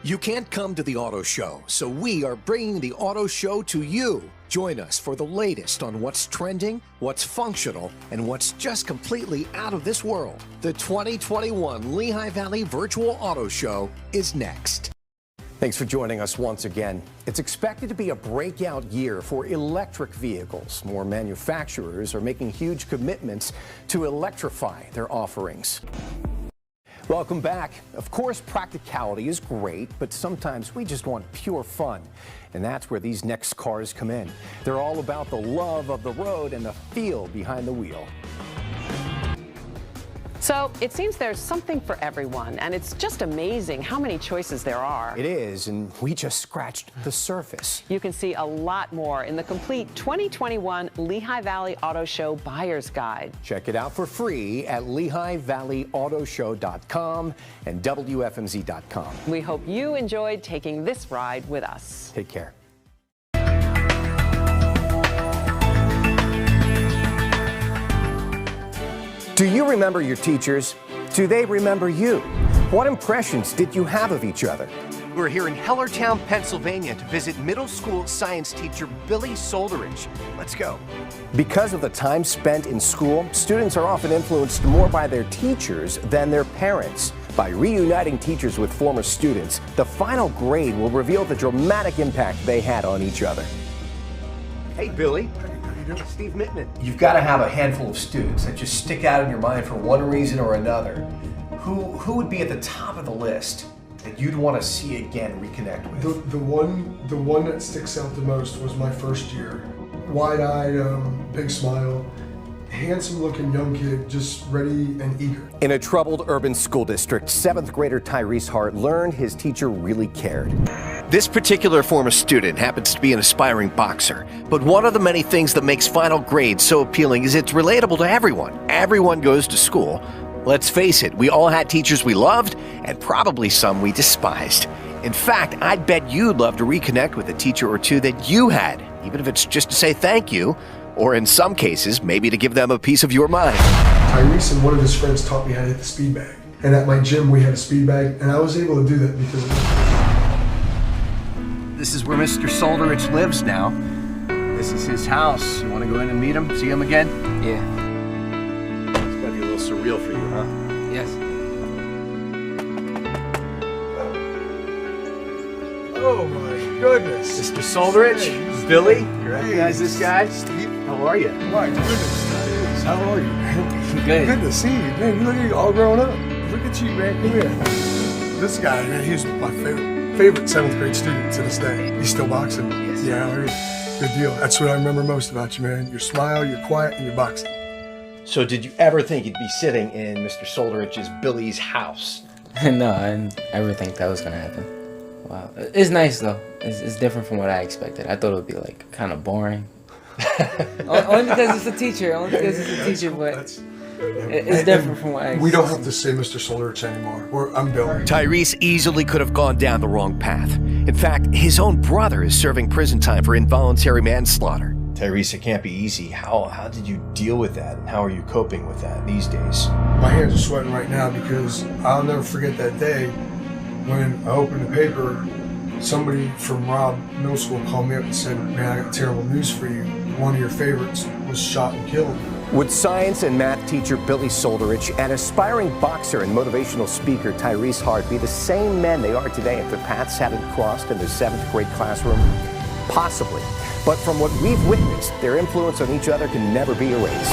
You can't come to the auto show, so we are bringing the auto show to you. Join us for the latest on what's trending, what's functional, and what's just completely out of this world. The 2021 Lehigh Valley Virtual Auto Show is next. Thanks for joining us once again. It's expected to be a breakout year for electric vehicles. More manufacturers are making huge commitments to electrify their offerings. Welcome back. Of course, practicality is great, but sometimes we just want pure fun. And that's where these next cars come in. They're all about the love of the road and the feel behind the wheel. So it seems there's something for everyone, and it's just amazing how many choices there are. It is, and we just scratched the surface. You can see a lot more in the complete 2021 Lehigh Valley Auto Show Buyer's Guide. Check it out for free at LehighValleyAutoShow.com and WFMZ.com. We hope you enjoyed taking this ride with us. Take care. Do you remember your teachers? Do they remember you? What impressions did you have of each other? We're here in Hellertown, Pennsylvania to visit middle school science teacher Billy Solderich. Let's go. Because of the time spent in school, students are often influenced more by their teachers than their parents. By reuniting teachers with former students, the final grade will reveal the dramatic impact they had on each other. Hey, Billy. Steve MITTMAN. You've got to have a handful of students that just stick out in your mind for one reason or another. Who would be at the top of the list that you'd want to see again, reconnect with? The one that sticks out the most was my first year. Wide-eyed, big smile, handsome-looking young kid, just ready and eager. In a troubled urban school district, 7th grader Tyrese Hart learned his teacher really cared. This particular former student happens to be an aspiring boxer, but one of the many things that makes final grade so appealing is it's relatable to everyone. Everyone goes to school. Let's face it, we all had teachers we loved and probably some we despised. In fact, I'd bet you'd love to reconnect with a teacher or two that you had, even if it's just to say thank you, or in some cases, maybe to give them a piece of your mind. Tyrese and one of his friends taught me how to hit the speed bag. And at my gym, we had a speed bag, and I was able to do that because of it. This is where Mr. Solderich lives now. This is his house. You want to go in and meet him? See him again? Yeah. It's gotta be a little surreal for you, huh? Yes. Oh my goodness. Mr. Solderich, Billy, you recognize this guy? Steve? How are you? My goodness, how are you, man? Good. Good to see you, man. You look at you all grown up. Look at you, man. Come here. This guy, man, he's my favorite 7th grade student to this day. He's still boxing? Yes. Yeah, I heard. Good deal. That's what I remember most about you, man. Your smile, your quiet, and your boxing. So did you ever think you'd be sitting in Mr. Solderich's Billy's house? No, I didn't ever think that was gonna happen. Wow. It's nice though. It's different from what I expected. I thought it would be like kind of boring. Only because it's a teacher. But it's different from what I expected. We don't have to say Mr. Solderich anymore. I'm Bill. Tyrese easily could have gone down the wrong path. In fact, his own brother is serving prison time for involuntary manslaughter. Tyrese, it can't be easy. How did you deal with that? And how are you coping with that these days? My hands are sweating right now because I'll never forget that day when I opened the paper. Somebody from Robb Middle School called me up and said, man, I got terrible news for you. One of your favorites was shot and killed. Would science and math teacher Billy Solderich and aspiring boxer and motivational speaker Tyrese Hart be the same men they are today if their paths hadn't crossed in their 7th grade classroom? Possibly. But from what we've witnessed, their influence on each other can never be erased.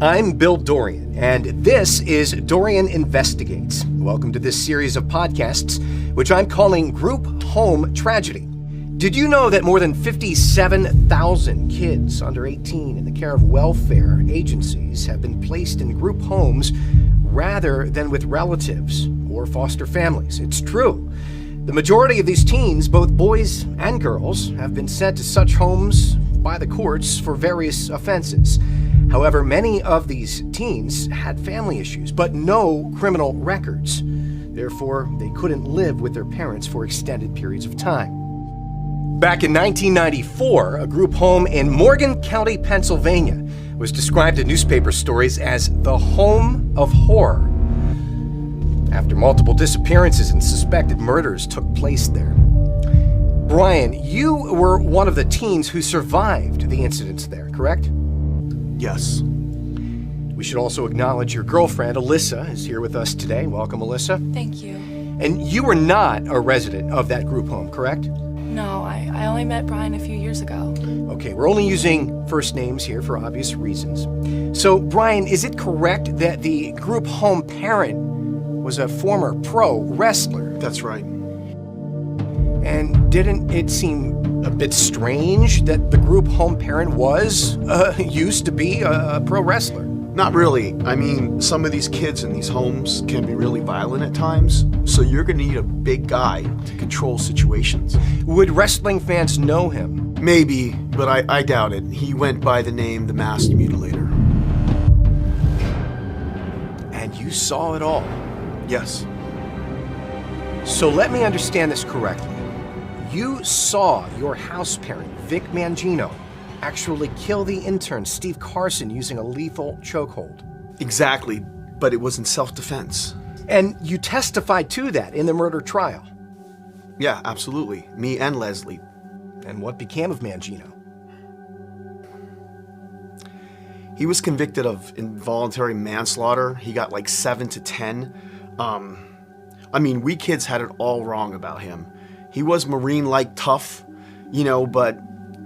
I'm Bill Dorian, and this is Dorian Investigates. Welcome to this series of podcasts, which I'm calling Group Home Tragedy. Did you know that more than 57,000 kids under 18 in the care of welfare agencies have been placed in group homes rather than with relatives or foster families? It's true. The majority of these teens, both boys and girls, have been sent to such homes by the courts for various offenses. However, many of these teens had family issues, but no criminal records. Therefore, they couldn't live with their parents for extended periods of time. Back in 1994, a group home in Morgan County, Pennsylvania, was described in newspaper stories as the home of horror, after multiple disappearances and suspected murders took place there. Brian, you were one of the teens who survived the incidents there, correct? Yes. We should also acknowledge your girlfriend, Alyssa, is here with us today. Welcome, Alyssa. Thank you. And you were not a resident of that group home, correct? No, I only met Brian a few years ago. Okay, we're only using first names here for obvious reasons. So, Brian, is it correct that the group home parent was a former pro wrestler? That's right. And didn't it seem a bit strange that the group home parent was, used to be a pro wrestler? Not really. I mean, some of these kids in these homes can be really violent at times, so you're gonna need a big guy to control situations. Would wrestling fans know him? Maybe, but I doubt it. He went by the name the Masked Mutilator. And you saw it all? Yes. So let me understand this correctly. You saw your house parent, Vic Mangino, actually kill the intern, Steve Carson, using a lethal chokehold. Exactly, but it was in self-defense. And you testified to that in the murder trial. Yeah, absolutely. Me and Leslie. And what became of Mangino? He was convicted of involuntary manslaughter. He got like 7 to 10. I mean, we kids had it all wrong about him. He was Marine-like tough, you know, but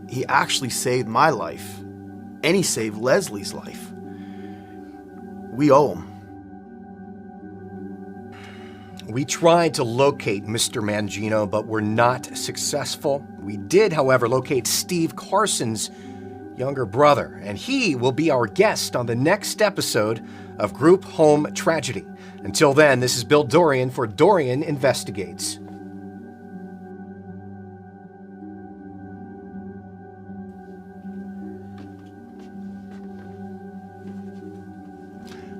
he actually saved my life. And he saved Leslie's life. We owe him. We tried to locate Mr. Mangino, but were not successful. We did, however, locate Steve Carson's younger brother, and he will be our guest on the next episode of Group Home Tragedy. Until then, this is Bill Dorian for Dorian Investigates.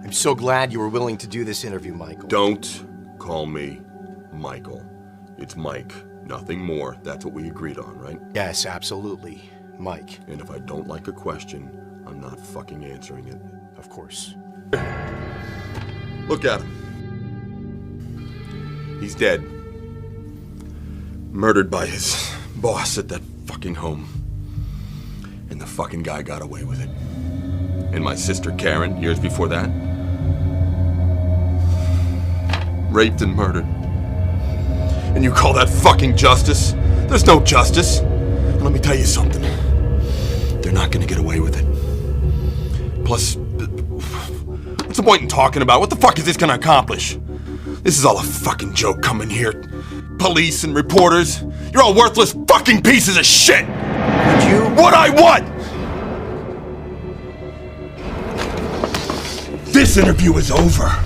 I'm so glad you were willing to do this interview, Michael. Don't call me Michael. It's Mike. Nothing more. That's what we agreed on, right? Yes, absolutely, Mike. And if I don't like a question, I'm not fucking answering it. Of course. Look at him. He's dead. Murdered by his boss at that fucking home. And the fucking guy got away with it. And my sister Karen, years before that, raped and murdered. And you call that fucking justice? There's no justice. And let me tell you something. They're not gonna get away with it. Plus, what's the point in talking about? What the fuck is this gonna accomplish? This is all a fucking joke coming here. Police and reporters. You're all worthless fucking pieces of shit! Would you? What I want! This interview is over.